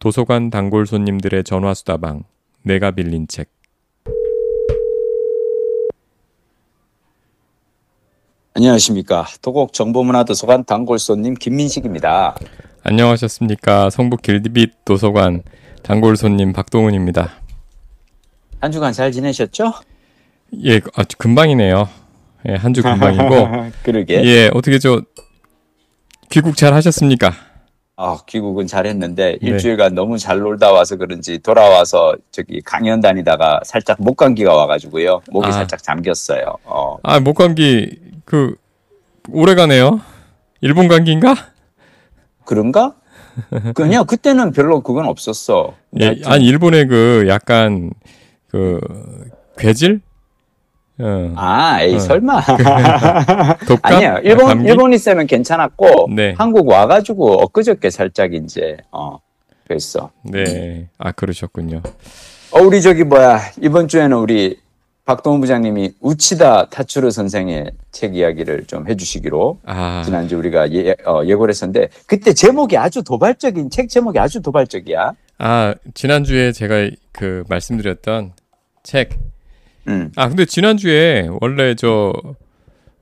도서관 단골 손님들의 전화수다방, 내가 빌린 책. 안녕하십니까. 도곡 정보문화도서관 단골 손님 김민식입니다. 안녕하셨습니까. 성북 길드빛 도서관 단골 손님 박동훈입니다. 한 주간 잘 지내셨죠? 예, 아주 금방이네요. 예, 한 주 금방이고. 그러게. 예, 어떻게 귀국 잘 하셨습니까? 귀국은 잘했는데 네. 일주일간 너무 잘 놀다 와서 그런지 돌아와서 강연 다니다가 살짝 목감기가 와가지고요. 목이 살짝 잠겼어요. 목감기 오래 가네요. 일본 감기인가? 그런가? 그냥 그때는 별로 그건 없었어. 예, 아니 일본의 약간 괴질? 에이 설마. 독감? 아니에요. 일본 있으면 괜찮았고 네. 한국 와가지고 엊그저께 살짝 이제 그랬어. 네. 그러셨군요. 우리 이번 주에는 우리 박동훈 부장님이 우치다 타츠로 선생의 책 이야기를 좀 해주시기로 지난주 우리가 예고를 했었는데 그때 제목이 아주 도발적인 책 제목이 아주 도발적이야. 지난주에 제가 말씀드렸던 책. 근데 지난주에 원래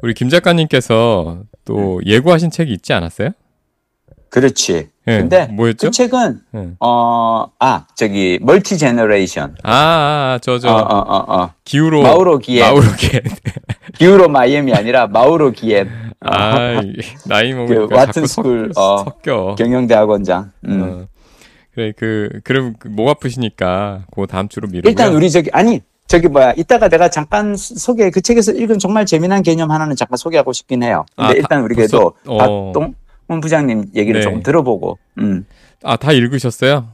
우리 김 작가님께서 또 예고하신 책이 있지 않았어요? 그렇지. 네, 근데 뭐였죠? 그 책은 멀티 제너레이션. 마우로 기엔. 기우로 마이애미 아니라 마우로 기엔. 나이 먹으니까 자꾸 섞여. 경영대학원장. 그래 그럼 목 아프시니까 다음 주로 미루고요. 일단 우리 이따가 내가 잠깐 그 책에서 읽은 정말 재미난 개념 하나는 잠깐 소개하고 싶긴 해요. 근데 일단 우리 그래도 박동훈 부장님 얘기를 조금 들어보고. 다 읽으셨어요?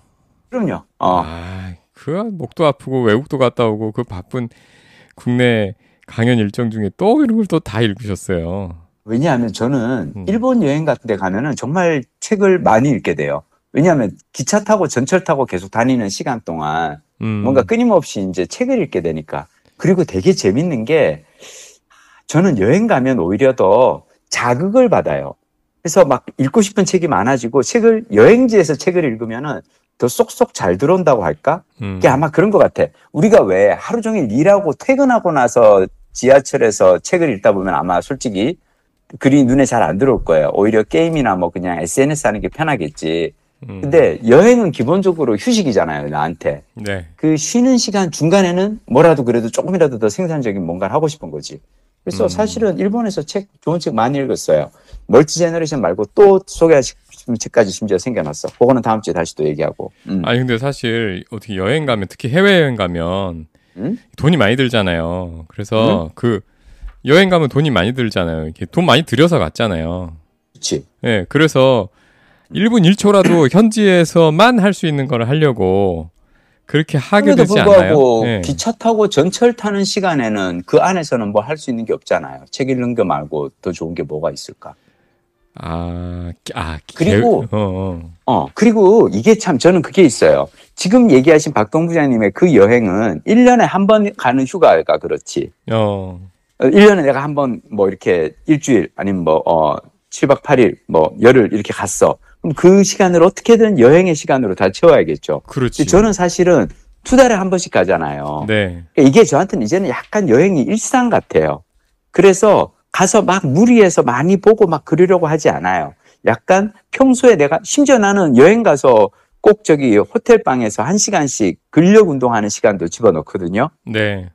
그럼요. 목도 아프고 외국도 갔다 오고 그 바쁜 국내 강연 일정 중에 또 이런 걸 또 다 읽으셨어요. 왜냐하면 저는 일본 여행 같은 데 가면은 정말 책을 많이 읽게 돼요. 왜냐하면 기차 타고 전철 타고 계속 다니는 시간 동안 뭔가 끊임없이 이제 책을 읽게 되니까. 그리고 되게 재밌는 게 저는 여행 가면 오히려 더 자극을 받아요. 그래서 막 읽고 싶은 책이 많아지고 여행지에서 책을 읽으면은 더 쏙쏙 잘 들어온다고 할까? 그게 아마 그런 것 같아. 우리가 왜 하루 종일 일하고 퇴근하고 나서 지하철에서 책을 읽다 보면 아마 솔직히 글이 눈에 잘 안 들어올 거예요. 오히려 게임이나 그냥 SNS 하는 게 편하겠지. 근데 여행은 기본적으로 휴식이잖아요, 나한테. 네. 그 쉬는 시간 중간에는 뭐라도 그래도 조금이라도 더 생산적인 뭔가를 하고 싶은 거지. 그래서 사실은 일본에서 좋은 책 많이 읽었어요. 멀티 제너레이션 말고 또 소개하고 싶은 책까지 심지어 생겨났어. 그거는 다음 주에 다시 또 얘기하고. 근데 사실 어떻게 여행 가면, 특히 해외여행 가면 돈이 많이 들잖아요. 그래서 여행 가면 돈이 많이 들잖아요. 이렇게 돈 많이 들여서 갔잖아요. 그렇지. 네, 그래서 1분 1초라도 현지에서만 할 수 있는 걸 하려고 그렇게 하게 되지 않나요? 네. 기차 타고 전철 타는 시간에는 그 안에서는 뭐 할 수 있는 게 없잖아요. 책 읽는 거 말고 더 좋은 게 뭐가 있을까? 그리고 이게 참 저는 그게 있어요. 지금 얘기하신 박동 부장님의 그 여행은 1년에 한 번 가는 휴가가 그렇지. 1년에 내가 한 번 이렇게 일주일 아니면 7박 8일 열흘 이렇게 갔어. 그럼 그 시간을 어떻게든 여행의 시간으로 다 채워야겠죠. 그렇지. 저는 사실은 2달에 한 번씩 가잖아요. 네. 이게 저한테는 이제는 약간 여행이 일상 같아요. 그래서 가서 막 무리해서 많이 보고 막 그러려고 하지 않아요. 약간 평소에 심지어 나는 여행 가서 꼭 호텔 방에서 1시간씩 근력 운동하는 시간도 집어넣거든요. 네.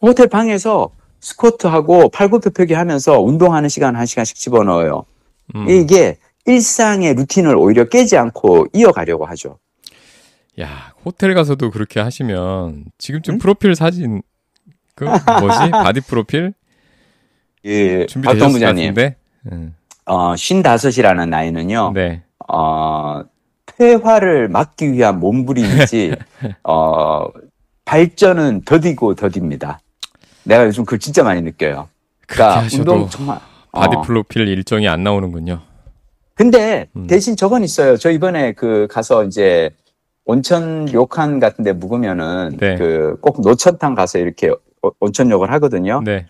호텔 방에서 스쿼트하고 팔굽혀펴기 하면서 운동하는 시간 1시간씩 집어넣어요. 이게 일상의 루틴을 오히려 깨지 않고 이어가려고 하죠. 야, 호텔 가서도 그렇게 하시면 지금쯤 프로필 사진 바디 프로필? 예, 준비되셨을 것 같은데. 55이라는 나이는요. 네. 퇴화를 막기 위한 몸부림이지 발전은 더디고 더딥니다. 내가 요즘 그걸 진짜 많이 느껴요. 그러니까 운동 정말 바디 프로필 일정이 안 나오는군요. 근데 대신 저건 있어요. 저 이번에 가서 이제 온천 료칸 같은 데 묵으면은 꼭 노천탕 가서 이렇게 온천욕을 하거든요. 네.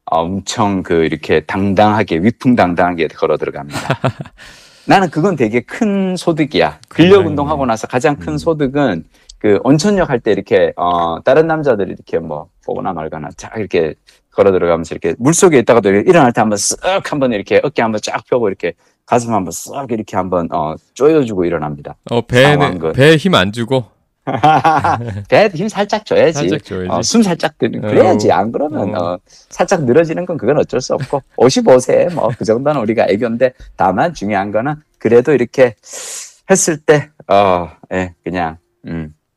엄청 이렇게 당당하게 위풍당당하게 걸어 들어갑니다. 나는 그건 되게 큰 소득이야. 근력 운동하고 나서 가장 큰 소득은 그 온천역 할 때 이렇게 다른 남자들이 이렇게 뭐 보거나 말거나 쫙 이렇게 걸어 들어가면서 이렇게 물속에 있다가도 일어날 때 한번 쓱 한번 이렇게 어깨 한번 쫙 펴고 이렇게 가슴 한번 쓱 이렇게 한번 조여주고 일어납니다. 배에 힘 안 주고. 배에 힘 살짝 줘야지. 살짝 줘야지. 숨 살짝 그래야지. 안 그러면 살짝 늘어지는 건 그건 어쩔 수 없고 55세 뭐 그 정도는 우리가 애교인데 다만 중요한 거는 그래도 이렇게 했을 때 예, 그냥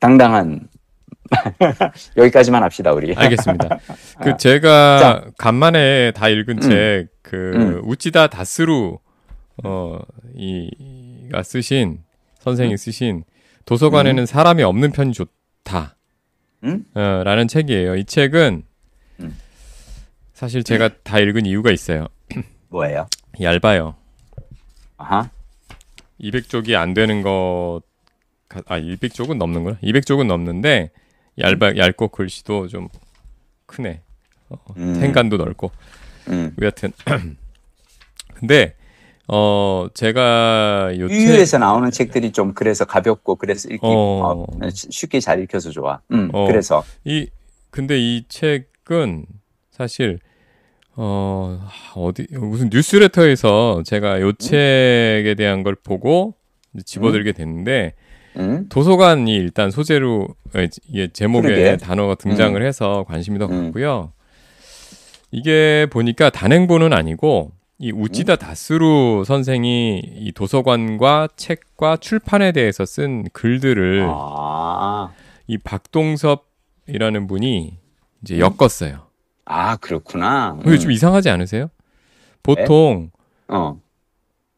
당당한 여기까지만 합시다 우리. 알겠습니다. 그 제가 간만에 다 읽은 책 그 우찌다 다스루 이가 쓰신 선생이 쓰신 도서관에는 사람이 없는 편이 좋다. 라는 책이에요. 이 책은 사실 제가 다 읽은 이유가 있어요. 뭐예요? 얇아요. 아하. 200쪽이 안 되는 것, 200쪽은 넘는구나. 200쪽은 넘는데 얇고 글씨도 좀 크네. 생간도 넓고. 여하튼 근데 제가 유유에서 나오는 책들이 좀 그래서 가볍고 그래서 읽기 쉽게 잘 읽혀서 좋아. 그래서 근데 이 책은 사실 무슨 뉴스레터에서 제가 요 책에 대한 걸 보고 집어들게 됐는데 도서관이 일단 소재로 제목에 그러게. 단어가 등장을 해서 관심이 더 갔고요. 이게 보니까 단행본은 아니고 이 우찌다 다스루 선생이 이 도서관과 책과 출판에 대해서 쓴 글들을 이 박동섭이라는 분이 이제 엮었어요. 아, 그렇구나. 이게 좀 이상하지 않으세요? 보통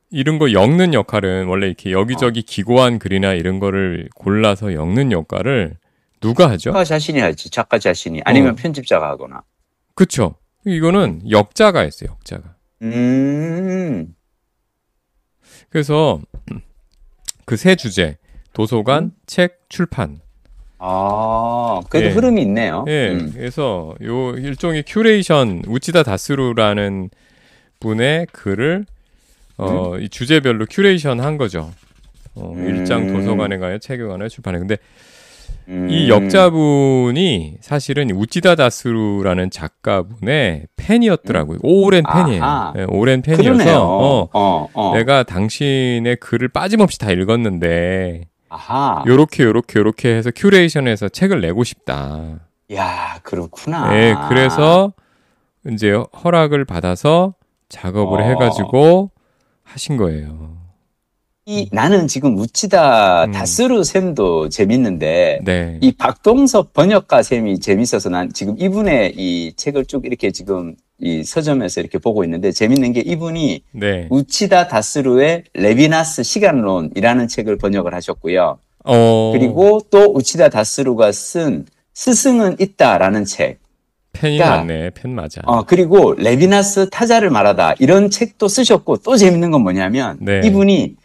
이런 거 엮는 역할은 원래 이렇게 여기저기 기고한 글이나 이런 거를 골라서 엮는 역할을 누가 하죠? 작가 자신이 하지. 작가 자신이. 아니면 편집자가 하거나. 그쵸. 이거는 역자가 했어요. 역자가. 그래서 그 세 주제 도서관, 책, 출판. 그래도 흐름이 있네요. 그래서 요 일종의 큐레이션 우찌다 다스루라는 분의 글을 이 주제별로 큐레이션 한 거죠. 일장 도서관에 가요, 책에 가요, 출판에. 근데 이 역자분이 사실은 우찌다 다스루라는 작가분의 팬이었더라고요. 오랜 팬이에요. 네, 오랜 팬이어서 내가 당신의 글을 빠짐없이 다 읽었는데 요렇게 해서 큐레이션해서 책을 내고 싶다. 야, 그렇구나. 네, 그래서 이제 허락을 받아서 작업을 해가지고 하신 거예요. 나는 지금 우찌다 다스루 쌤도 재밌는데 네. 이 박동섭 번역가 쌤이 재밌어서 난 지금 이분의 이 책을 쭉 이렇게 지금 이 서점에서 이렇게 보고 있는데 재밌는 게 이분이 우찌다 다스루의 레비나스 시간론이라는 책을 번역을 하셨고요. 그리고 또 우찌다 다스루가 쓴 스승은 있다라는 책. 팬이 맞네. 팬 맞아. 그리고 레비나스 타자를 말하다 이런 책도 쓰셨고 또 재밌는 건 뭐냐면 이분이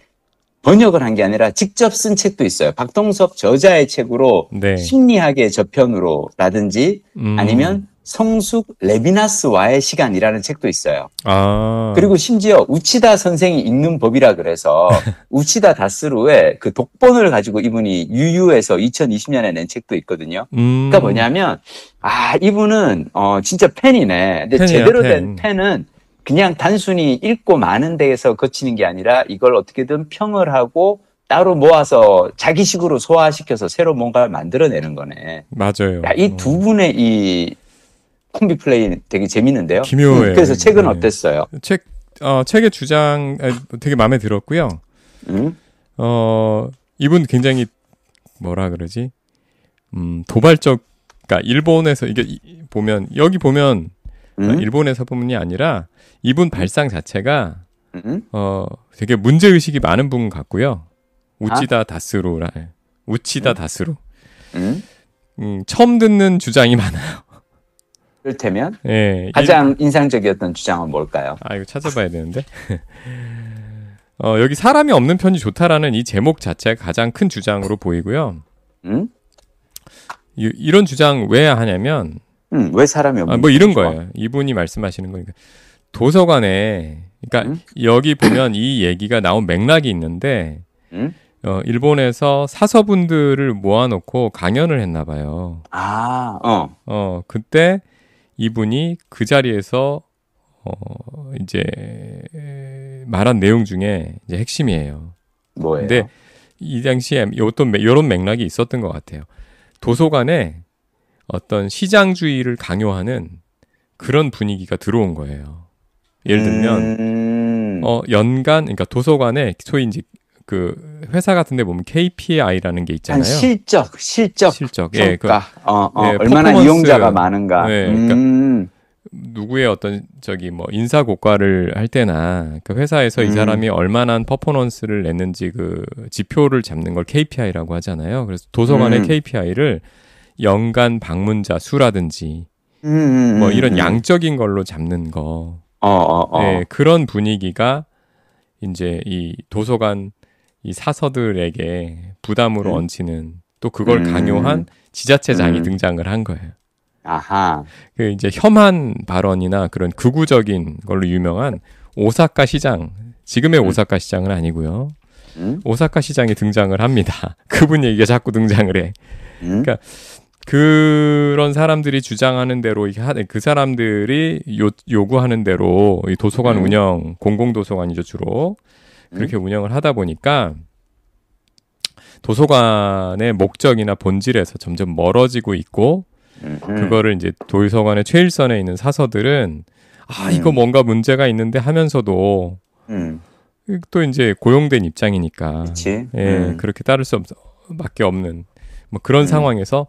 번역을 한 게 아니라 직접 쓴 책도 있어요. 박동섭 저자의 책으로 심리학의 저편으로라든지 아니면 성숙 레비나스와의 시간이라는 책도 있어요. 그리고 심지어 우치다 선생이 읽는 법이라 그래서 우치다 다스루의 그 독본을 가지고 이분이 유유에서 2020년에 낸 책도 있거든요. 그러니까 뭐냐면 이분은 진짜 팬이네. 근데 제대로 된 팬은 그냥 단순히 읽고 많은 데에서 거치는 게 아니라 이걸 어떻게든 평을 하고 따로 모아서 자기식으로 소화시켜서 새로 뭔가를 만들어내는 거네. 맞아요. 이 두 분의 이 콤비 플레이 되게 재밌는데요. 기묘해요. 그래서 책은 어땠어요? 책의 주장 되게 마음에 들었고요. 이분 굉장히 뭐라 그러지? 도발적, 그러니까 일본에서 이게 보면 여기 보면 일본에서 뿐만이 아니라 이분 발상 자체가 되게 문제 의식이 많은 분 같고요. 우치다 다스루. 처음 듣는 주장이 많아요. 그렇다면 가장 인상적이었던 주장은 뭘까요? 이거 찾아봐야 되는데. 여기 사람이 없는 편이 좋다라는 이 제목 자체가 가장 큰 주장으로 보이고요. 이런 주장 왜 하냐면 왜 사람이 없는 뭐 이런 거예요. 이분이 말씀하시는 거니까 도서관에 그러니까 여기 보면 이 얘기가 나온 맥락이 있는데 일본에서 사서분들을 모아놓고 강연을 했나 봐요. 그때 이분이 그 자리에서 이제 말한 내용 중에 이제 핵심이에요. 뭐예요? 근데 이 당시에 이런 맥락이 있었던 것 같아요. 도서관에 어떤 시장주의를 강요하는 그런 분위기가 들어온 거예요. 예를 들면 연간 그러니까 도서관에 소위 이제 그 회사 같은데 보면 KPI라는 게 있잖아요. 실적 예, 평가. 얼마나 이용자가 많은가. 네, 그러니까 누구의 어떤 뭐 인사 고과를 할 때나 그 회사에서 이 사람이 얼마나 퍼포먼스를 냈는지 그 지표를 잡는 걸 KPI라고 하잖아요. 그래서 도서관의 KPI를 연간 방문자 수라든지 뭐 이런 양적인 걸로 잡는 거. 네, 그런 분위기가 이제 이 도서관 이 사서들에게 부담으로 얹히는 또 그걸 강요한 지자체장이 등장을 한 거예요. 아하. 그 이제 혐한 발언이나 그런 극우적인 걸로 유명한 오사카 시장, 지금의 오사카 시장은 아니고요. 오사카 시장이 등장을 합니다. 그분 얘기가 자꾸 등장을 해. 그러니까 그런 사람들이 주장하는 대로 그 사람들이 요구하는 대로 이 도서관 운영, 공공도서관이죠 주로. 그렇게 운영을 하다 보니까 도서관의 목적이나 본질에서 점점 멀어지고 있고 그거를 이제 도서관의 최일선에 있는 사서들은 이거 뭔가 문제가 있는데 하면서도 또 이제 고용된 입장이니까 그렇게 따를 수밖에 없는 뭐 그런 상황에서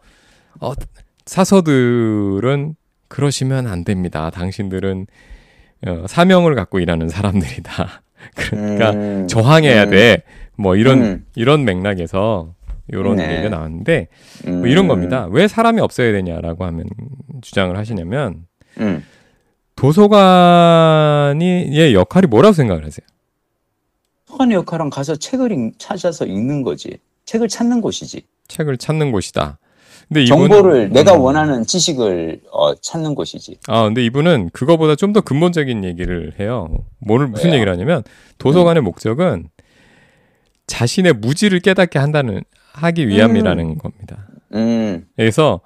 사서들은 그러시면 안 됩니다. 당신들은 사명을 갖고 일하는 사람들이다. 그러니까 저항해야 돼. 뭐 이런 맥락에서 이런 얘기가 나왔는데 뭐 이런 겁니다. 왜 사람이 없어야 되냐라고 하면 주장을 하시냐면 도서관의 역할이 뭐라고 생각을 하세요? 도서관의 역할은 가서 책을 찾아서 읽는 거지. 책을 찾는 곳이지. 책을 찾는 곳이다. 근데 정보를 내가 원하는 지식을 찾는 곳이지. 근데 이분은 그거보다 좀 더 근본적인 얘기를 해요. 무슨 얘기를 하냐면 도서관의 목적은 자신의 무지를 깨닫게 하기 위함이라는 겁니다. 그래서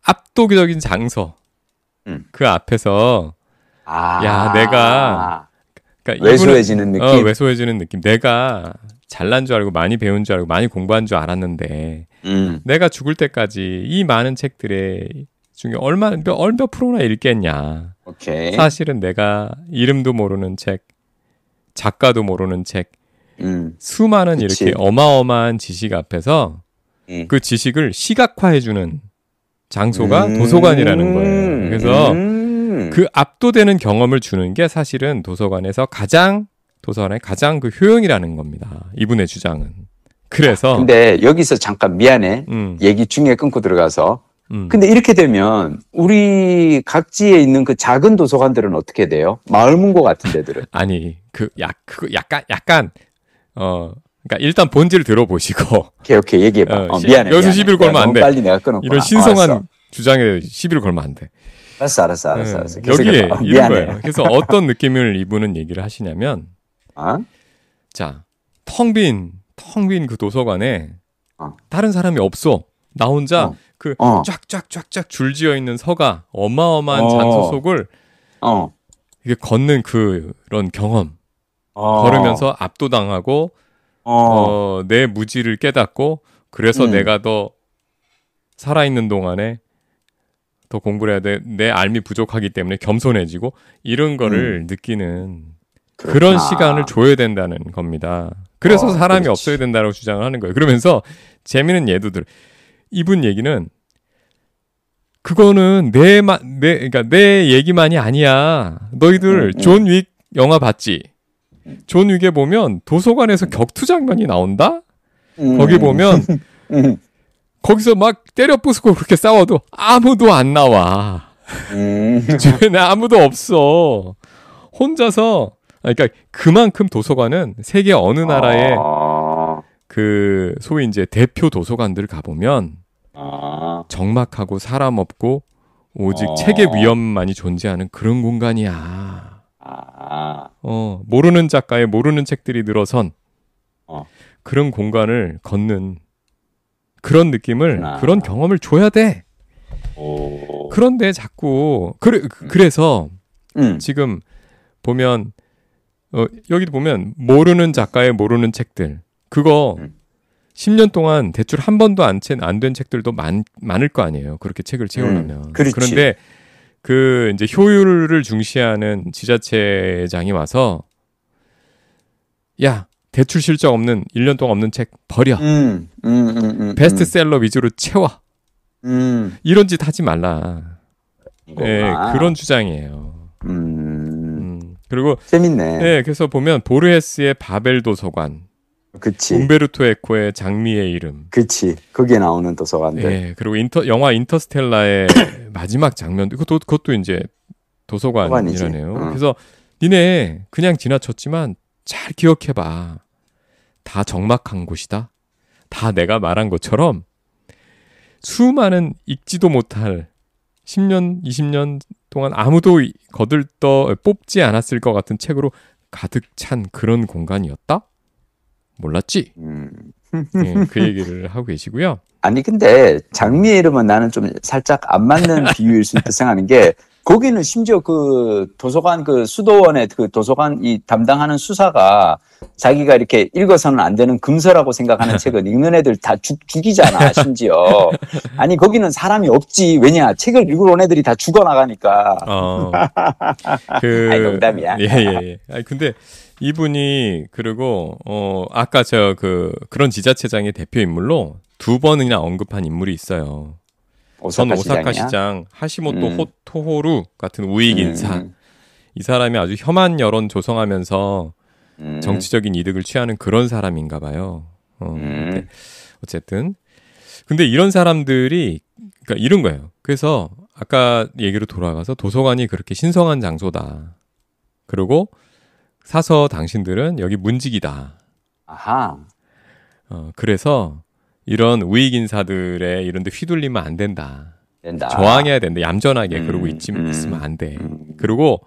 압도적인 장소 그 앞에서 내가 그러니까 왜소해지는 느낌. 왜소해지는 느낌. 내가 잘난 줄 알고 많이 배운 줄 알고 많이 공부한 줄 알았는데 내가 죽을 때까지 이 많은 책들의 중에 몇 프로나 읽겠냐. 오케이. 사실은 내가 이름도 모르는 책, 작가도 모르는 책, 수많은 이렇게 어마어마한 지식 앞에서 그 지식을 시각화해주는 장소가 도서관이라는 거예요. 그래서 그 압도되는 경험을 주는 게 사실은 도서관의 가장 그 효용이라는 겁니다. 이분의 주장은. 그래서 근데 여기서 잠깐 미안해. 얘기 중에 끊고 들어가서. 근데 이렇게 되면 우리 각지에 있는 그 작은 도서관들은 어떻게 돼요? 마을문고 같은 데들은. 아니, 약간 그러니까 일단 본질 들어보시고. 오케이 얘기해봐. 미안해. 여기서 시비를 걸면 안 돼. 빨리 내가 끊었구나. 이런 신성한 주장에 시비를 걸면 안 돼. 알았어. 여기에 이런 거예요. 그래서 어떤 느낌을 이분은 얘기를 하시냐면, 자, 텅 빈 그 도서관에 다른 사람이 없어. 나 혼자 쫙쫙쫙쫙 줄지어 있는 서가 어마어마한 장소 속을 이게 걷는 그런 경험. 걸으면서 압도당하고 내 무지를 깨닫고 그래서 내가 더 살아있는 동안에 더 공부를 해야 돼. 내 알미 부족하기 때문에 겸손해지고 이런 거를 느끼는 그런 시간을 줘야 된다는 겁니다. 그래서 사람이 없어야 된다고 주장을 하는 거예요. 그러면서 재미있는 예도들. 이분 얘기는 그거는 그러니까 내 얘기만이 아니야. 너희들 존 윅 영화 봤지? 존 윅에 보면 도서관에서 격투 장면이 나온다? 거기 보면 거기서 막 때려 부수고 그렇게 싸워도 아무도 안 나와. 주변에 아무도 없어. 혼자서 그러니까 그만큼 도서관은 세계 어느 나라의 그 소위 이제 대표 도서관들 가보면 적막하고 사람 없고 오직 책의 위험만이 존재하는 그런 공간이야. 모르는 작가의 모르는 책들이 늘어선 그런 공간을 걷는 그런 느낌을, 그런 경험을 줘야 돼. 그런데 자꾸 그래서 지금 보면 여기도 보면 모르는 작가의 모르는 책들, 그거 10년 동안 대출 한 번도 안 된 책들도 많을 거 아니에요. 그렇게 책을 채우려면. 그런데 그 이제 효율을 중시하는 지자체장이 와서 야, 대출 실적 없는 1년 동안 없는 책 버려. 베스트셀러 위주로 채워. 이런 짓 하지 말라. 네, 그런 주장이에요. 그리고 재밌네. 네, 그래서 보면 보르헤스의 바벨 도서관, 그치. 움베르토 에코의 장미의 이름, 그치. 거기에 나오는 도서관들. 네, 그리고 영화 인터스텔라의 마지막 장면도 그것도 이제 도서관이라네요. 그래서 니네 그냥 지나쳤지만 잘 기억해봐. 다 적막한 곳이다. 다 내가 말한 것처럼 수많은 읽지도 못할 10년, 20년 동안 아무도 뽑지 않았을 것 같은 책으로 가득 찬 그런 공간이었다? 몰랐지? 네, 그 얘기를 하고 계시고요. 아니 근데 장미의 이름은 나는 좀 살짝 안 맞는 비유일 수 있다 생각하는 게, 거기는 심지어 그 도서관, 그 수도원의 그 도서관 이 담당하는 수사가 자기가 이렇게 읽어서는 안 되는 금서라고 생각하는 책을 읽는 애들 다 죽이잖아, 심지어. 아니, 거기는 사람이 없지. 왜냐? 책을 읽으러 온 애들이 다 죽어나가니까. 아니, 농담이야. 예. 아니, 근데 이분이, 그리고, 아까 그런 지자체장의 대표 인물로 2번이나 언급한 인물이 있어요. 전 오사카 시장 하시모토 토호루 같은 우익 인사. 이 사람이 아주 혐한 여론 조성하면서 정치적인 이득을 취하는 그런 사람인가 봐요. 어쨌든 근데 이런 사람들이, 그러니까 이런 거예요. 그래서 아까 얘기로 돌아가서 도서관이 그렇게 신성한 장소다. 그리고 사서 당신들은 여기 문직이다. 아하. 그래서 이런 우익 인사들의 이런 데 휘둘리면 안 된다. 저항해야 된다. 얌전하게 그러고 있으면 안 돼. 그리고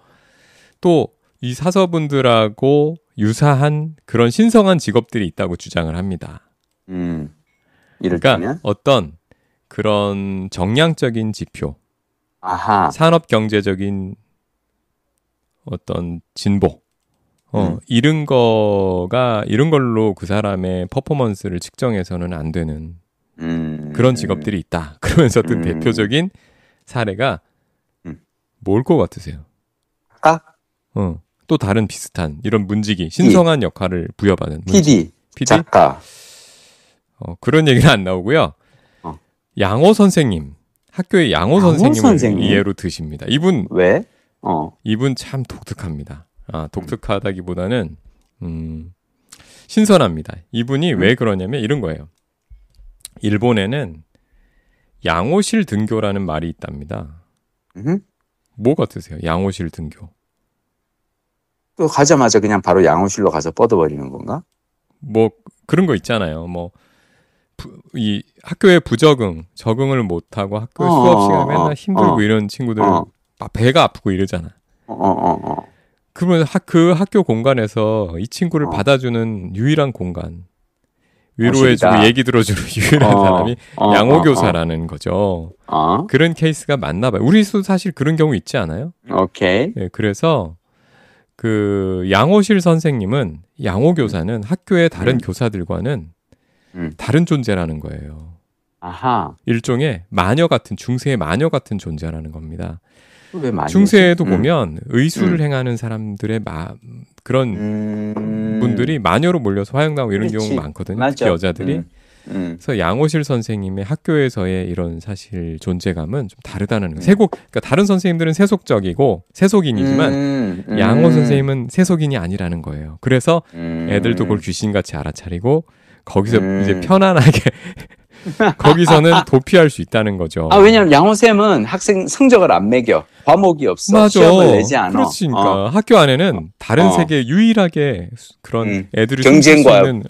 또 이 사서분들하고 유사한 그런 신성한 직업들이 있다고 주장을 합니다. 그러니까 어떤 그런 정량적인 지표, 산업 경제적인 어떤 진보, 이런 걸로 그 사람의 퍼포먼스를 측정해서는 안 되는 그런 직업들이 있다. 그러면서 또 대표적인 사례가 뭘 것 같으세요? 또 다른 비슷한 이런 문직이 신성한 역할을 부여받은 PD, 작가. 그런 얘기는 안 나오고요. 양호 선생님, 학교의 양호 선생님을 예로 드십니다. 이분 왜? 이분 참 독특합니다. 독특하다기보다는 신선합니다. 이분이 왜 그러냐면 이런 거예요. 일본에는 양호실 등교라는 말이 있답니다. 뭐 같으세요? 양호실 등교. 또 가자마자 그냥 바로 양호실로 가서 뻗어버리는 건가? 뭐 그런 거 있잖아요. 뭐 이 학교에 적응을 못하고 학교에 수업 시간에 맨날 힘들고 이런 친구들 배가 아프고 이러잖아. 그러면 그 학교 공간에서 이 친구를 받아주는 유일한 공간, 위로해주고 얘기 들어주는 유일한 사람이 양호교사라는 거죠. 그런 케이스가 많나 봐요. 우리도 사실 그런 경우 있지 않아요? 오케이. 네, 그래서 그 양호실 선생님은, 양호교사는 학교의 다른 교사들과는 다른 존재라는 거예요. 아하. 일종의 마녀 같은, 중세의 마녀 같은 존재라는 겁니다. 왜 마녀지? 중세에도 보면 의술을 행하는 사람들의 그런 분들이 마녀로 몰려서 화형당하고 이런 경우가 많거든요. 맞아. 특히 여자들이. 그래서 양호실 선생님의 학교에서의 이런 사실 존재감은 좀 다르다는 거예요. 그러니까 다른 선생님들은 세속적이지만 양호 선생님은 세속인이 아니라는 거예요. 그래서 애들도 그걸 귀신같이 알아차리고 거기서 이제 편안하게 거기서는 도피할 수 있다는 거죠. 왜냐면 양호쌤은 학생 성적을 안 매겨. 과목이 없어. 맞아. 시험을 내지 않아. 그렇지. 그러니까 학교 안에는 다른 세계 유일하게 그런 애들이 경쟁과 있는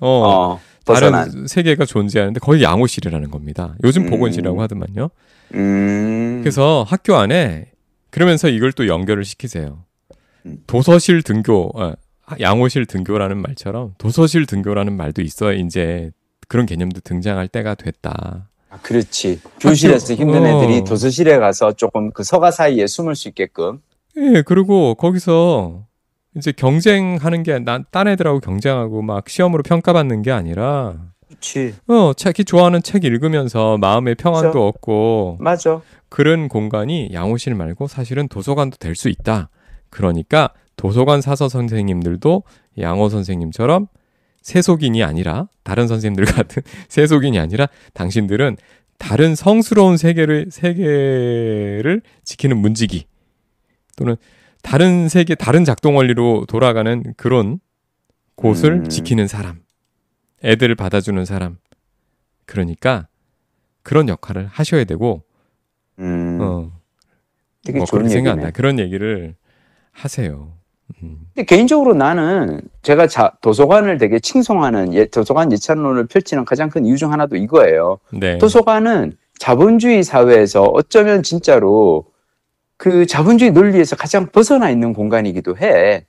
다른 세계가 존재하는데 거의 양호실이라는 겁니다. 요즘 보건실이라고 하더만요. 그래서 학교 안에, 그러면서 이걸 또 연결을 시키세요. 도서실 등교, 양호실 등교라는 말처럼 도서실 등교라는 말도 있어야 이제 그런 개념도 등장할 때가 됐다. 아, 그렇지. 교실에서 힘든 애들이 도서실에 가서 조금 그 서가 사이에 숨을 수 있게끔. 예, 그리고 거기서 이제 경쟁하는 게 딴 애들하고 경쟁하고 막 시험으로 평가받는 게 아니라 그렇지. 자기 좋아하는 책 읽으면서 마음의 평안도 맞아. 얻고 맞아. 그런 공간이 양호실 말고 사실은 도서관도 될 수 있다. 그러니까 도서관 사서 선생님들도 양호 선생님처럼 세속인이 아니라 다른 선생님들 같은 세속인이 아니라 당신들은 다른 성스러운 세계를 지키는 문지기 또는 다른 세계 다른 작동 원리로 돌아가는 그런 곳을 지키는 사람, 애들을 받아주는 사람. 그러니까 그런 역할을 하셔야 되고 되게 뭐 좋은 그렇게 얘기네. 생각한다. 그런 얘기를 하세요. 근데 개인적으로 나는 제가 도서관을 되게 칭송하는 도서관 예찬론을 펼치는 가장 큰 이유 중 하나도 이거예요. 네. 도서관은 자본주의 사회에서 어쩌면 진짜로 그 자본주의 논리에서 가장 벗어나 있는 공간이기도 해.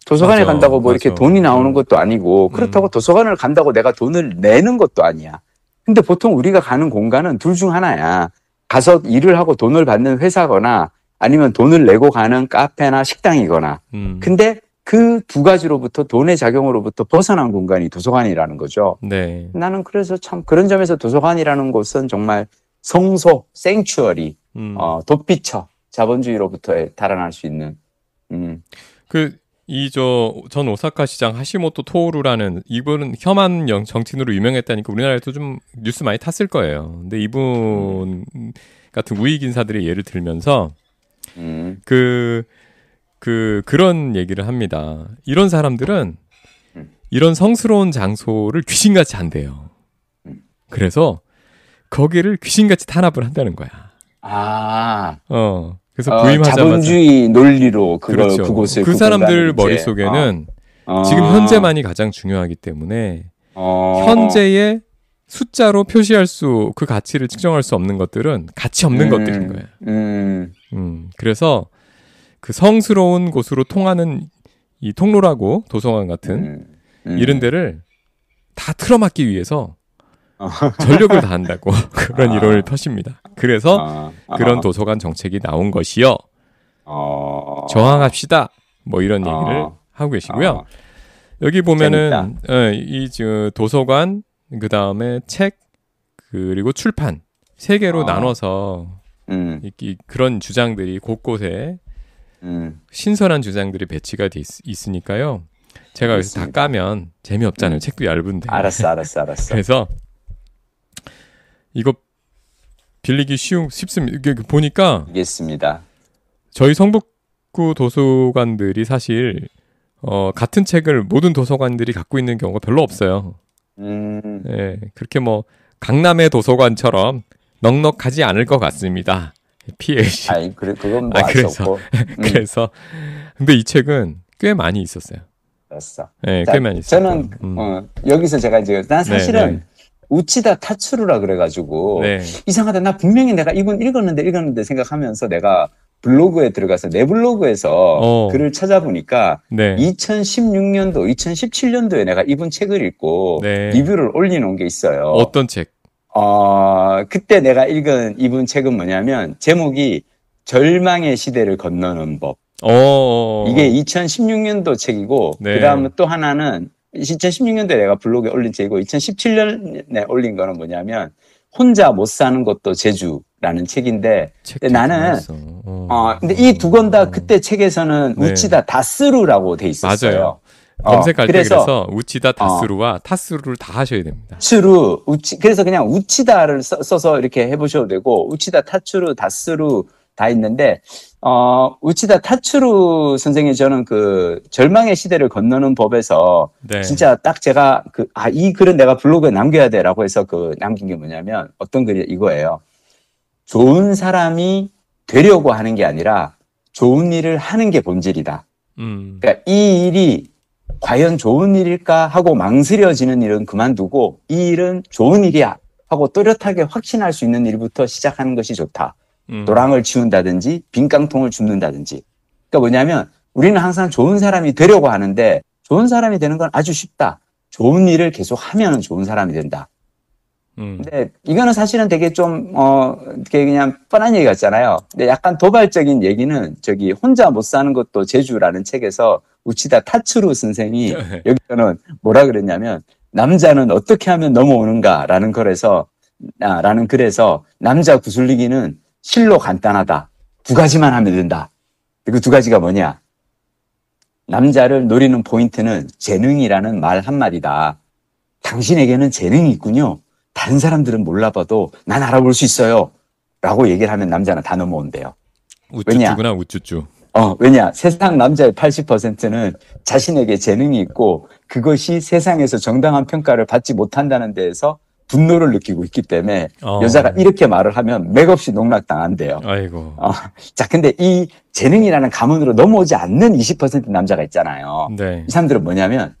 도서관에 맞아, 간다고 뭐 이렇게 맞아. 돈이 나오는 것도 아니고 그렇다고 도서관을 간다고 내가 돈을 내는 것도 아니야. 근데 보통 우리가 가는 공간은 둘 중 하나야. 가서 일을 하고 돈을 받는 회사거나 아니면 돈을 내고 가는 카페나 식당이거나. 근데 그 두 가지로부터 돈의 작용으로부터 벗어난 공간이 도서관이라는 거죠. 네. 나는 그래서 참 그런 점에서 도서관이라는 곳은 정말 성소, 생추어리, 도피처, 자본주의로부터 달아날 수 있는. 전 오사카 시장 하시모토 토오루라는 이분은 혐한 정치인으로 유명했다니까 우리나라에도 좀 뉴스 많이 탔을 거예요. 근데 이분 같은 우익 인사들의 예를 들면서 그런 얘기를 합니다. 이런 사람들은 이런 성스러운 장소를 귀신같이 한대요. 그래서 거기를 귀신같이 탄압을 한다는 거야. 그래서 부임하자마자 자본주의 논리로 그렇죠. 그곳을 그 사람들 머릿속에는 지금 현재만이 가장 중요하기 때문에 현재의 숫자로 표시할 그 가치를 측정할 수 없는 것들은 가치 없는 것들인 거예요. 그래서 그 성스러운 곳으로 통하는 이 통로라고 도서관 같은 이런 데를 다 틀어막기 위해서 전력을 다한다고 그런 이론을 펴십니다. 그래서 그런 도서관 정책이 나온 것이요. 저항합시다. 뭐 이런 얘기를 하고 계시고요. 여기 보면은 도서관, 그 다음에 책, 그리고 출판 세 개로 나눠서 그런 주장들이 곳곳에 신선한 주장들이 배치가 돼 있으니까요. 제가 여기서 다 까면 재미없잖아요. 책도 얇은데. 알았어. 그래서 이거 빌리기 쉽습니다. 이게 보니까 알겠습니다. 저희 성북구 도서관들이 사실 같은 책을 모든 도서관들이 갖고 있는 경우가 별로 없어요. 네, 그렇게 뭐 강남의 도서관처럼 넉넉하지 않을 것 같습니다. PH. 그건 뭐 알 수 없고. 그래서 근데 이 책은 꽤 많이 있었어요. 알았어. 네, 꽤 많이 있었어요. 저는 여기서 제가 이제 난 사실은 우치다 타츠루라 그래가지고 이상하다. 나 분명히 내가 이분 읽었는데 생각하면서 내가 블로그에 들어가서 내 블로그에서 글을 찾아보니까 2016년도, 2017년도에 내가 이분 책을 읽고 리뷰를 올려놓은 게 있어요. 어떤 책? 그때 내가 읽은 이분 책은 뭐냐면 제목이 절망의 시대를 건너는 법. 이게 2016년도 책이고 그다음 또 하나는 2016년도에 내가 블로그에 올린 책이고 2017년에 올린 거는 뭐냐면 혼자 못 사는 것도 제주라는 책인데 나는 근데 이 두 권 다 그때 책에서는 우치다 다스루라고 돼 있었어요. 맞아요. 검색할 때 그래서 우치다 다스루와 타스루를 다 하셔야 됩니다. 타츠루, 그래서 그냥 우치다를 써서 이렇게 해보셔도 되고 우치다, 타츠루, 다스루 다 있는데 우치다 타츠루 선생님 저는 그 절망의 시대를 건너는 법에서 진짜 딱 제가 이 글은 내가 블로그에 남겨야 돼라고 해서 남긴 게 뭐냐면 어떤 글이 이거예요. 좋은 사람이 되려고 하는 게 아니라 좋은 일을 하는 게 본질이다. 그러니까 이 일이 과연 좋은 일일까 하고 망설여지는 일은 그만두고 이 일은 좋은 일이야 하고 또렷하게 확신할 수 있는 일부터 시작하는 것이 좋다. 도랑을 치운다든지 빈 깡통을 줍는다든지. 그러니까 뭐냐면 우리는 항상 좋은 사람이 되려고 하는데 좋은 사람이 되는 건 아주 쉽다. 좋은 일을 계속 하면 좋은 사람이 된다. 근데 이거는 사실은 되게 좀 되게 그냥 뻔한 얘기 같잖아요. 근데 약간 도발적인 얘기는 저기 혼자 못 사는 것도 재주라는 책에서 우치다 타츠루 선생이 여기서는 뭐라 그랬냐면 남자는 어떻게 하면 넘어오는가라는 글에서 남자 구슬리기는 실로 간단하다. 2가지만 하면 된다. 그 2가지가 뭐냐? 남자를 노리는 포인트는 재능이라는 말 한마디다. 당신에게는 재능이 있군요. 다른 사람들은 몰라봐도 난 알아볼 수 있어요. 라고 얘기를 하면 남자는 다 넘어온대요. 우쭈쭈구나, 우쭈쭈. 왜냐? 세상 남자의 80%는 자신에게 재능이 있고 그것이 세상에서 정당한 평가를 받지 못한다는 데에서 분노를 느끼고 있기 때문에 여자가 이렇게 말을 하면 맥없이 농락당한대요. 아이고. 자, 근데 이 재능이라는 가문으로 넘어오지 않는 20% 남자가 있잖아요. 네. 이 사람들은 뭐냐면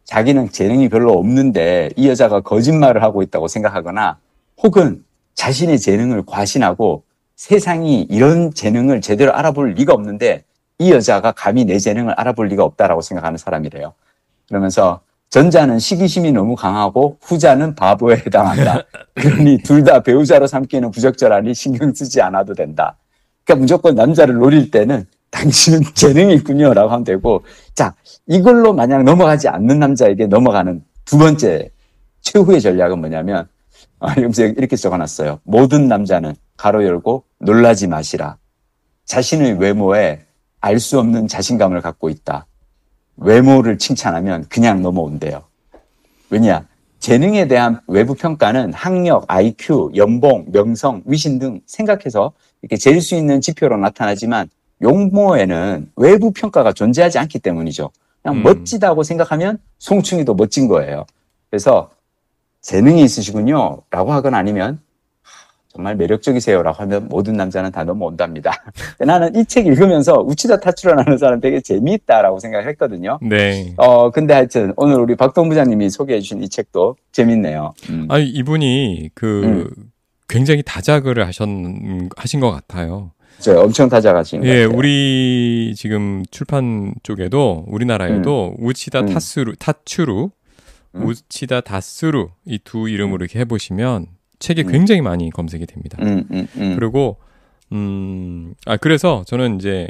자기는 재능이 별로 없는데 이 여자가 거짓말을 하고 있다고 생각하거나 혹은 자신의 재능을 과신하고 세상이 이런 재능을 제대로 알아볼 리가 없는데 이 여자가 감히 내 재능을 알아볼 리가 없다라고 생각하는 사람이래요. 그러면서 전자는 시기심이 너무 강하고 후자는 바보에 해당한다. 그러니 둘 다 배우자로 삼기는 부적절하니 신경 쓰지 않아도 된다. 그러니까 무조건 남자를 노릴 때는 당신은 재능이 있군요 라고 하면 되고, 자, 이걸로 만약 넘어가지 않는 남자에게 넘어가는 2번째 최후의 전략은 뭐냐면 여기서 이렇게 적어놨어요. 모든 남자는 가로 열고 놀라지 마시라. 자신의 외모에 알 수 없는 자신감을 갖고 있다. 외모를 칭찬하면 그냥 넘어온대요. 왜냐? 재능에 대한 외부 평가는 학력, IQ, 연봉, 명성, 위신 등 생각해서 이렇게 재일 수 있는 지표로 나타나지만 용모에는 외부 평가가 존재하지 않기 때문이죠. 그냥 멋지다고 생각하면 송충이도 멋진 거예요. 그래서 재능이 있으시군요 라고 하거나 아니면 정말 매력적이세요 라고 하면 모든 남자는 다 넘어온답니다. 나는 이 책 읽으면서 우치다 타츠로라는 사람 되게 재미있다라고 생각을 했거든요. 네. 근데 하여튼 오늘 우리 박동 부장님이 소개해 주신 이 책도 재밌네요. 아니, 이분이 굉장히 다작을 하신 것 같아요. 엄청 다작하신 것 같아요. 우리 지금 출판 쪽에도 우리나라에도 우치다 타츠루, 우치다 다스루 이 2 이름으로 이렇게 해보시면 책이 굉장히 많이 검색이 됩니다. 그리고 그래서 저는 이제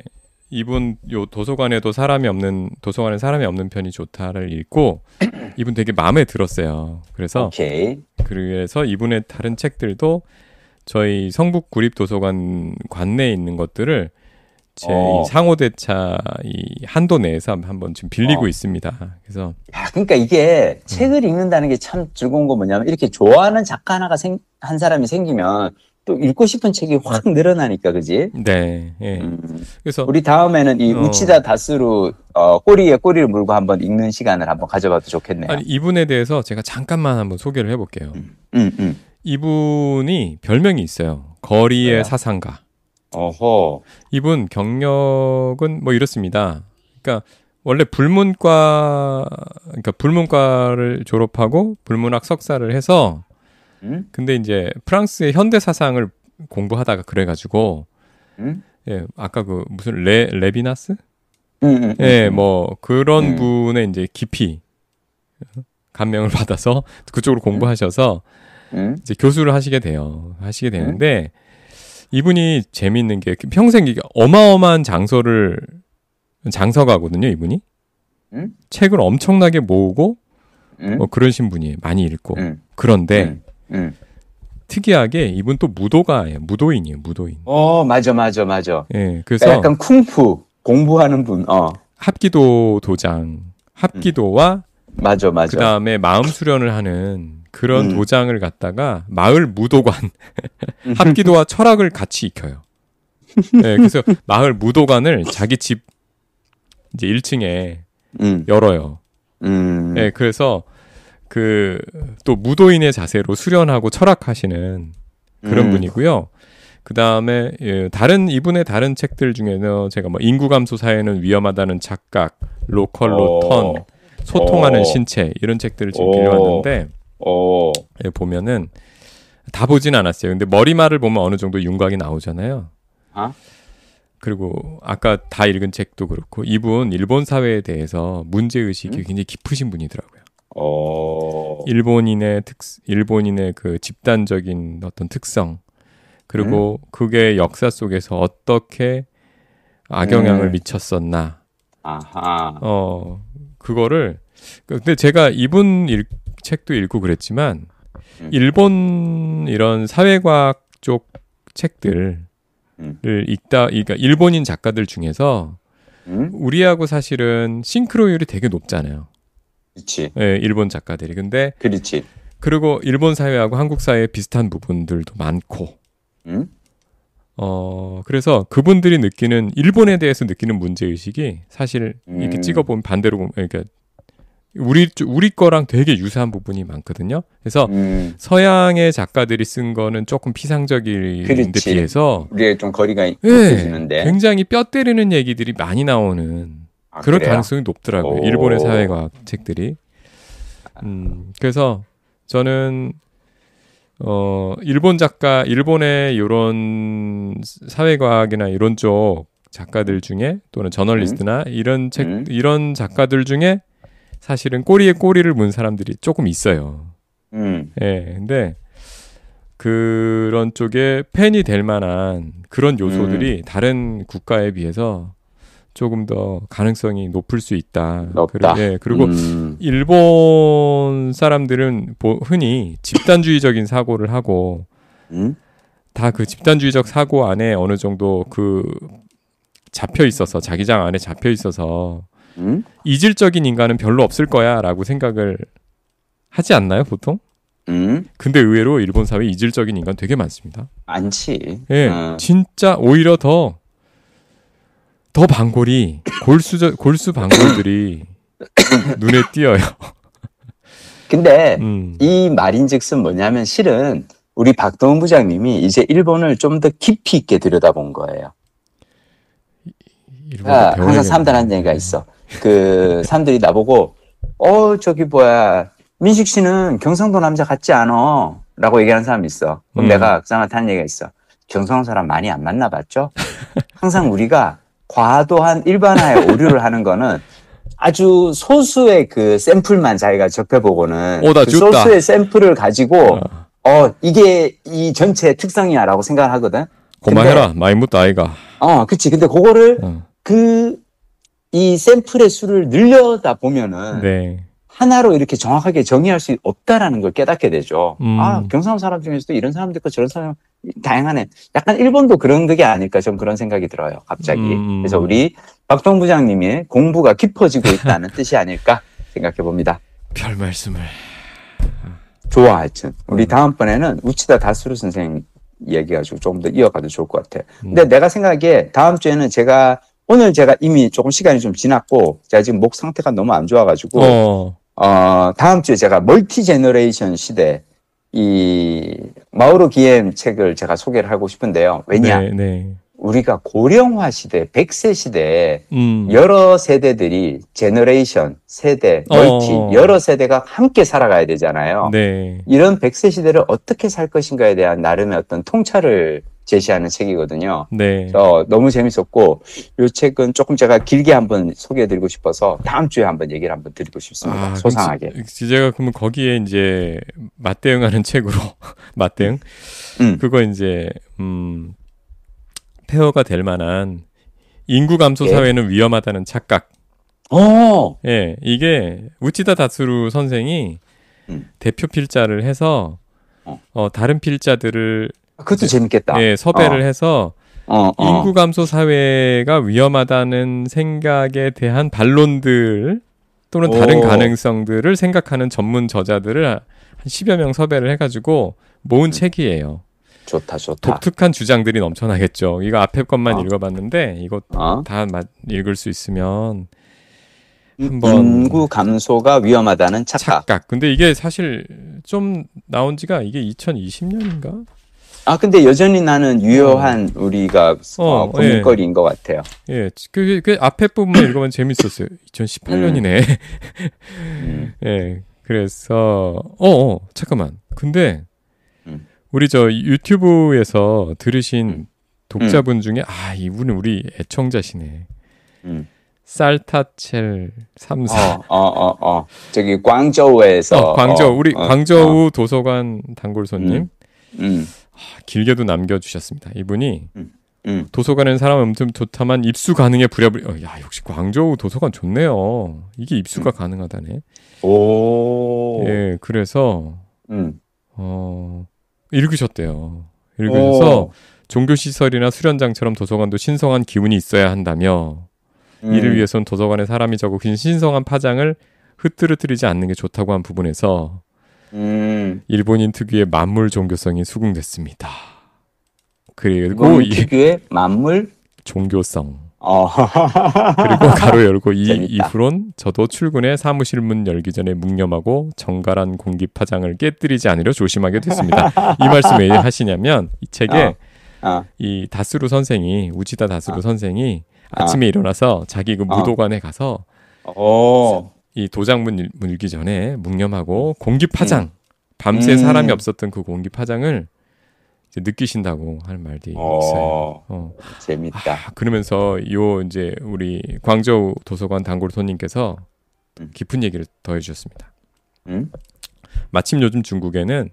이분 요 도서관에 사람이 없는 편이 좋다를 읽고 이분 되게 마음에 들었어요. 그래서 이분의 다른 책들도 저희 성북 구립도서관 관내에 있는 것들을 제 상호대차 이 한도 내에서 한번 지금 빌리고 있습니다. 그래서 그러니까 이게 책을 읽는다는 게 참 즐거운 거 뭐냐면 이렇게 좋아하는 작가 한 사람이 생기면 또 읽고 싶은 책이 확 늘어나니까, 그지? 네. 예. 그래서 우리 다음에는 이 우치다 다스루 꼬리에 꼬리를 물고 한번 읽는 시간을 한번 가져봐도 좋겠네요. 아니, 이분에 대해서 제가 잠깐만 한번 소개를 해볼게요. 이분이 별명이 있어요. 거리의 사상가. 어허. 이분 경력은 뭐 이렇습니다. 그러니까 원래 불문과를 졸업하고 불문학 석사를 해서 근데 이제 프랑스의 현대 사상을 공부하다가 그래가지고 아까 무슨 레비나스? 뭐 그런 분의 이제 깊이 감명을 받아서 그쪽으로 공부하셔서 이제 교수를 하시게 되는데 이분이 재미있는 게 평생 어마어마한 장서가거든요, 이분이. 책을 엄청나게 모으고 뭐 그러신 분이에요. 많이 읽고. 그런데 특이하게 이분 또 무도가예요. 무도인이에요. 무도인. 맞아. 예, 그래서 약간 쿵푸 공부하는 분. 합기도 도장, 합기도와 맞아. 그다음에 마음 수련을 하는 그런 도장을 갖다가 마을 무도관 합기도와 철학을 같이 익혀요. 네, 그래서 마을 무도관을 자기 집 이제 1층에 열어요. 네, 그래서 또 무도인의 자세로 수련하고 철학하시는 그런 분이고요. 그 다음에 이분의 다른 책들 중에는 제가 뭐 인구감소 사회는 위험하다는 착각, 로컬로 턴, 소통하는 신체 이런 책들을 지금 빌려왔는데 보면은 다 보진 않았어요. 근데 머리말을 보면 어느 정도 윤곽이 나오잖아요. 그리고 아까 다 읽은 책도 그렇고 이분 일본 사회에 대해서 문제의식이 굉장히 깊으신 분이더라고요. 일본인의 그 집단적인 어떤 특성 그리고 그게 역사 속에서 어떻게 악영향을 미쳤었나. 아하. 그거를 근데 제가 이분 책도 읽고 그랬지만 일본 이런 사회과학 쪽 책들을 그러니까 일본인 작가들 중에서 우리하고 사실은 싱크로율이 되게 높잖아요. 그렇지. 네, 일본 작가들이. 근데 그렇지. 그리고 일본 사회하고 한국 사회에 비슷한 부분들도 많고. 그래서 그분들이 느끼는 일본에 대해서 느끼는 문제 의식이 사실 이렇게 찍어보면 반대로 보면 그러니까 우리 거랑 되게 유사한 부분이 많거든요. 그래서 서양의 작가들이 쓴 거는 조금 피상적인 데 비해서 우리에 좀 거리가 있는데 굉장히 뼈 때리는 얘기들이 많이 나오는 그런 그래요? 가능성이 높더라고요. 일본의 사회과학 책들이. 그래서 저는 일본의 이런 사회과학이나 이런 쪽 작가들 중에 또는 저널리스트나 이런 작가들 중에 사실은 꼬리에 꼬리를 문 사람들이 조금 있어요. 예, 근데 그런 쪽에 팬이 될 만한 그런 요소들이 다른 국가에 비해서 조금 더 가능성이 높을 수 있다. 높다. 그리고 일본 사람들은 흔히 집단주의적인 사고를 하고 다 그 집단주의적 사고 안에 어느 정도 그 잡혀 있어서 자기장 안에 잡혀 있어서 이질적인 인간은 별로 없을 거야라고 생각을 하지 않나요, 보통? 근데 의외로 일본 사회에 이질적인 인간 되게 많습니다. 많지. 예, 진짜 오히려 더 방골이 골수 방골들이 눈에 띄어요. 근데 이 말인즉슨 뭐냐면 실은 우리 박동훈 부장님이 이제 일본을 좀 더 깊이 있게 들여다본 거예요. 항상 사람들 하는 얘기가 있어. 그 사람들이 나보고 저기 민식 씨는 경상도 남자 같지 않아 라고 얘기하는 사람이 있어. 그럼 내가 그 사람한테 하는 얘기가 있어. 경상도 사람 많이 안 만나봤죠? 항상 우리가 과도한 일반화의 오류를 하는 거는 아주 소수의 그 샘플만 자기가 접해보고는 그 소수의 샘플을 가지고 이게 이 전체의 특성이야 라고 생각을 하거든. 고마해라. 많이 묻다 아이가. 그치. 근데 그거를 이 샘플의 수를 늘려다 보면은 하나로 이렇게 정확하게 정의할 수 없다라는 걸 깨닫게 되죠. 경상도 사람 중에서도 이런 사람도 있고 저런 사람 다양하네. 약간 일본도 그런 게 아닐까 좀 그런 생각이 들어요. 갑자기. 그래서 우리 박동 부장님의 공부가 깊어지고 있다는 뜻이 아닐까 생각해 봅니다. 별 말씀을. 좋아, 하여튼. 우리 다음번에는 우치다 다스루 선생 얘기해가지고 조금 더 이어가도 좋을 것 같아. 근데 내가 생각하기에 다음 주에는 오늘 제가 이미 조금 시간이 좀 지났고 제가 지금 목 상태가 너무 안 좋아가지고 다음 주에 제가 멀티 제너레이션 시대 이 마우로 기엠 책을 제가 소개를 하고 싶은데요. 왜냐? 우리가 고령화 시대, 100세 시대에 여러 세대들이 제너레이션, 세대, 멀티, 여러 세대가 함께 살아가야 되잖아요. 이런 100세 시대를 어떻게 살 것인가에 대한 나름의 어떤 통찰을 제시하는 책이거든요. 너무 재밌었고 이 책은 조금 제가 길게 한번 소개해드리고 싶어서 다음 주에 한번 얘기를 한번 드리고 싶습니다. 소상하게. 제가 그러면 거기에 이제 맞대응하는 책으로 맞대응 그거 이제 폐허가 될 만한 인구 감소 사회는 위험하다는 착각. 예, 이게 우치다 다스루 선생이 대표 필자를 해서 다른 필자들을 그것도 재밌겠다. 예, 섭외를 해서 인구 감소 사회가 위험하다는 생각에 대한 반론들 또는 다른 가능성들을 생각하는 전문 저자들을 한 10여 명 섭외를 해가지고 모은 책이에요. 좋다. 독특한 주장들이 넘쳐나겠죠. 이거 앞에 것만 읽어봤는데 이거 다 읽을 수 있으면 한번 인구 감소가 위험하다는 착각. 근데 이게 사실 좀 나온 지가 이게 2020년인가? 근데 여전히 나는 유효한 우리가 고민거리인 것 같아요. 예, 그 앞에 부분만 읽으면 재밌었어요. 2018년이네. 예, 그래서 잠깐만. 근데 우리 저 유튜브에서 들으신 독자분 중에 이분은 우리 애청자시네. 쌀타첼 34. 저기 광저우에서 우리 광저우 도서관 단골 손님. 길게도 남겨주셨습니다. 이분이 도서관에는 사람 엄청 좋다만 입수 가능해 부랴부랴. 역시 광저우 도서관 좋네요. 이게 입수가 가능하다네. 오. 예, 그래서 읽으셨대요. 읽으셔서 종교시설이나 수련장처럼 도서관도 신성한 기운이 있어야 한다며 이를 위해선 도서관에 사람이 적고 신성한 파장을 흐트러뜨리지 않는 게 좋다고 한 부분에서 일본인 특유의 만물 종교성이 수긍됐습니다. 그리고 특유의 만물 종교성. 그리고 가로 열고 이후론 저도 출근해 사무실 문 열기 전에 묵념하고 정갈한 공기 파장을 깨뜨리지 않으려 조심하게 됐습니다. 이 말씀 왜 하시냐면 이 책에 이 다스루 선생이 우치다 다스루 선생이 아침에 일어나서 자기 그 무도관에 가서 이 도장문 물기 전에 묵념하고 공기 파장 밤새 사람이 없었던 그 공기 파장을 이제 느끼신다고 하는 말들이 있어요. 재밌다. 그러면서 이제 우리 광저우 도서관 단골 손님께서 깊은 얘기를 더 해주셨습니다. 마침 요즘 중국에는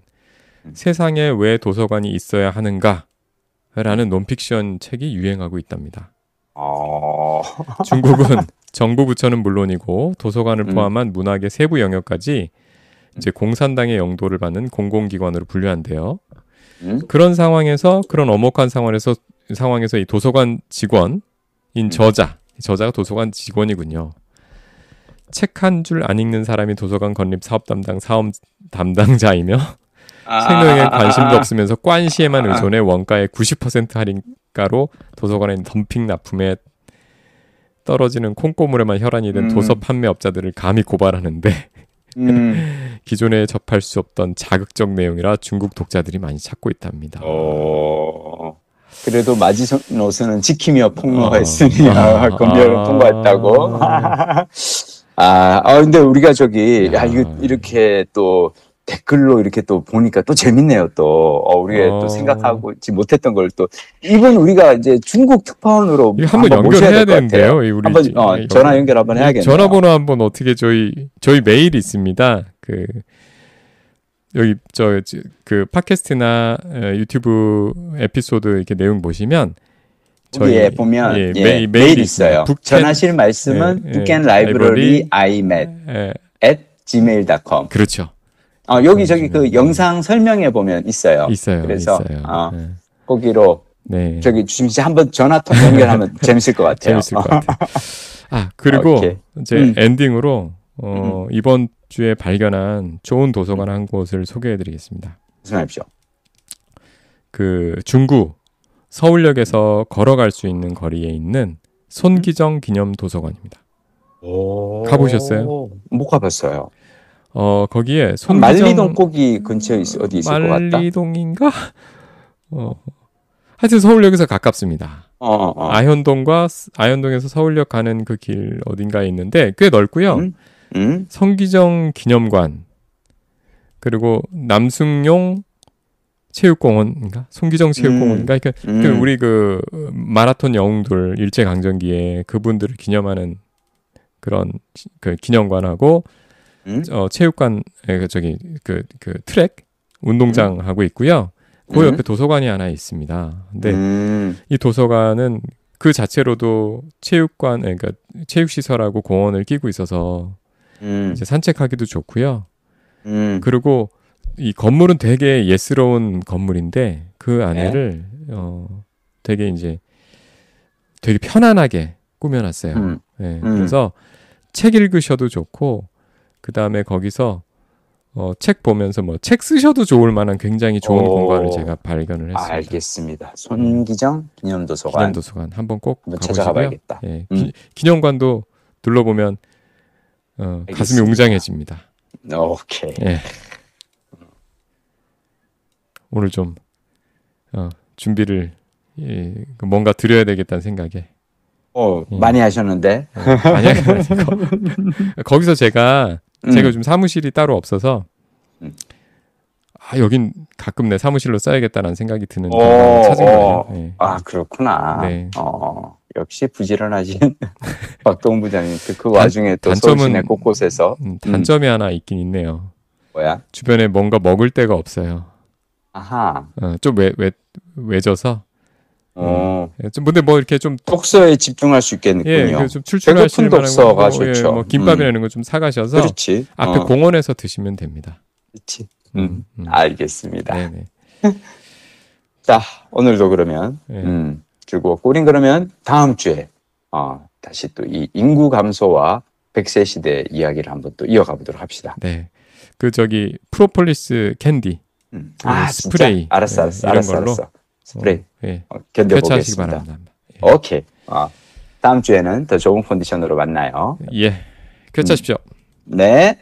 세상에 왜 도서관이 있어야 하는가라는 논픽션 책이 유행하고 있답니다. 중국은 정부 부처는 물론이고 도서관을 포함한 문학의 세부 영역까지 이제 공산당의 영도를 받는 공공기관으로 분류한대요. 그런 엄혹한 상황에서 이 도서관 직원인 저자가 도서관 직원이군요. 책 한 줄 안 읽는 사람이 도서관 건립 사업 담당자이며 생명에 관심도 없으면서 관시에만 의존해 원가의 90% 할인가로 도서관에 있는 덤핑 납품에 떨어지는 콩고물에만 혈안이 된 도서 판매업자들을 감히 고발하는데 기존에 접할 수 없던 자극적 내용이라 중국 독자들이 많이 찾고 있답니다. 그래도 마지노선은 지키며 폭로했으니 검열을 통과했다고. 근데 우리가 이거 이렇게 또 댓글로 이렇게 또 보니까 또 재밌네요. 또 우리가 또 생각하지 못했던 걸 또 이번 우리가 이제 중국 특파원으로 한번 연결해야 되는데요. 우리 한번 전화 연결 한번 해야겠네요. 전화번호 한번 어떻게 저희 메일이 있습니다. 여기 그 팟캐스트나 유튜브 에피소드 이렇게 내용 보시면 저희에 보면 메일이 있어요. 전하실 말씀은 bookandlibrary@gmail.com. 그렇죠. 여기 그 영상 설명에 보면 있어요. 그래서 거기로 진짜 한번 전화 통 연결하면 재밌을 것 같아요. 재밌을 것 같아요. 그리고 이제 엔딩으로 이번 주에 발견한 좋은 도서관 한 곳을 소개해드리겠습니다. 말씀하십시오. 그 중구 서울역에서 걸어갈 수 있는 거리에 있는 손기정 기념 도서관입니다. 가보셨어요? 못 가봤어요. 거기에 만리동 거기 근처에 어디 있을 것 같다. 만리동인가? 하여튼 서울역에서 가깝습니다. 아현동에서 서울역 가는 그 길 어딘가에 있는데 꽤 넓고요. 성기정 기념관 그리고 남승용 체육공원인가? 송기정 체육공원인가? 그러니까 우리 그 마라톤 영웅들 일제강점기에 그분들을 기념하는 그런 그 기념관하고 체육관 그 트랙 운동장 하고 있고요. 그 옆에 도서관이 하나 있습니다. 근데 이 도서관은 그 자체로도 체육관 그러니까 체육시설하고 공원을 끼고 있어서 이제 산책하기도 좋고요. 그리고 이 건물은 되게 예스러운 건물인데 그 안에를 되게 편안하게 꾸며놨어요. 그래서 책 읽으셔도 좋고 그 다음에 거기서 책 보면서 책 쓰셔도 좋을 만한 굉장히 좋은 공간을 제가 발견을 했습니다. 알겠습니다. 손기정 기념도서관 한번 꼭 찾아가 봐야겠다. 기념관도 둘러보면 가슴이 웅장해집니다. 오케이. 오늘 좀 준비를 뭔가 드려야 되겠다는 생각에 많이 하셨는데 아니요. 거기서 제가 좀 사무실이 따로 없어서 여긴 가끔 내 사무실로 써야겠다는 생각이 드는 공간을 찾은 거예요. 네. 아, 그렇구나. 네. 역시 부지런하신 박동 부장님. 그 와중에 또 서울 시내 곳곳에서. 단점이 하나 있긴 있네요. 뭐야? 주변에 뭔가 먹을 데가 없어요. 아하. 좀 외져서. 좀 근데 뭐 이렇게 좀 독서에 집중할 수 있겠군요. 예, 좀 출출하실 만한 독서가 좋죠. 예, 뭐 김밥이나 이런 거 좀 사가셔서 그렇지. 앞에 공원에서 드시면 됩니다. 그렇지. 알겠습니다. 네네. 자, 오늘도 그러면 즐거웠고 우린 그러면 다음 주에 다시 또 이 인구 감소와 100세 시대 이야기를 한번 또 이어가 보도록 합시다. 네. 프로폴리스 캔디. 스프레이. 알았어. 스프레이. 견뎌보겠습니다. 바랍니다. 오케이. 다음 주에는 더 좋은 컨디션으로 만나요. 예. 쾌차십시오. 네.